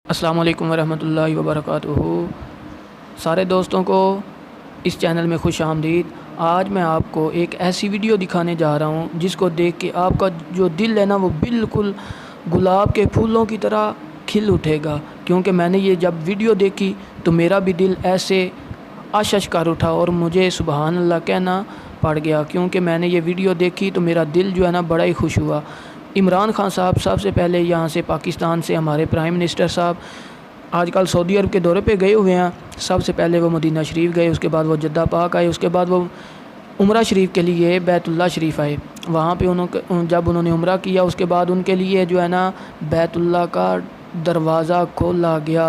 अस्सलाम वालेकुम वरहमतुल्लाहि वबरकातुहू। सारे दोस्तों को इस चैनल में खुश आमदीद। आज मैं आपको एक ऐसी वीडियो दिखाने जा रहा हूँ जिसको देख के आपका जो दिल है ना वो बिल्कुल गुलाब के फूलों की तरह खिल उठेगा। क्योंकि मैंने ये जब वीडियो देखी तो मेरा भी दिल ऐसे आशश कर उठा और मुझे सुबहान अल्लाह कहना पड़ गया। क्योंकि मैंने ये वीडियो देखी तो मेरा दिल जो है ना बड़ा ही खुश हुआ। इमरान खान साहब सबसे पहले यहाँ से पाकिस्तान से हमारे प्राइम मिनिस्टर साहब आजकल सऊदी अरब के दौरे पे गए हुए हैं। सबसे पहले वो मदीना शरीफ गए, उसके बाद वो जद्दा पाक आए, उसके बाद वो उम्रा शरीफ के लिए बैतुल्ला शरीफ आए। वहाँ पे जब उन्होंने उम्रा किया उसके बाद उनके लिए जो है ना बैतुल्ला का दरवाज़ा खोला गया।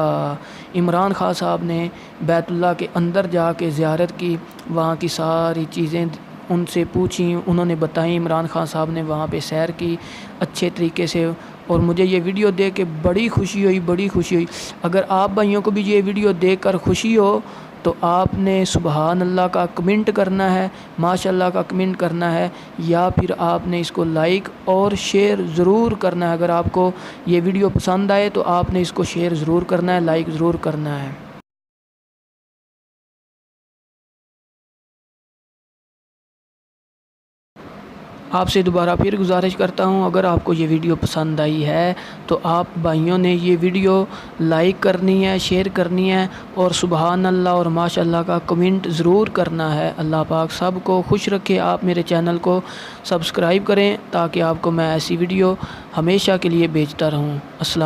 इमरान खान साहब ने बैतुल्ला के अंदर जाके ज़ियारत की, वहाँ की सारी चीज़ें उनसे पूछी, उन्होंने बताई। इमरान खान साहब ने वहाँ पे सैर की अच्छे तरीके से और मुझे ये वीडियो देख के बड़ी खुशी हुई। अगर आप भाइयों को भी ये वीडियो देखकर खुशी हो तो आपने सुबहान अल्लाह का कमेंट करना है, माशाल्लाह का कमेंट करना है, या फिर आपने इसको लाइक और शेयर ज़रूर करना है। अगर आपको ये वीडियो पसंद आए तो आपने इसको शेयर ज़रूर करना है, लाइक ज़रूर करना है। आपसे दोबारा फिर गुजारिश करता हूँ, अगर आपको ये वीडियो पसंद आई है तो आप भाइयों ने ये वीडियो लाइक करनी है, शेयर करनी है और सुबहान अल्लाह और माशाल्लाह का कमेंट ज़रूर करना है। अल्लाह पाक सब को खुश रखे। आप मेरे चैनल को सब्सक्राइब करें ताकि आपको मैं ऐसी वीडियो हमेशा के लिए भेजता रहूँ। अस्सलाम।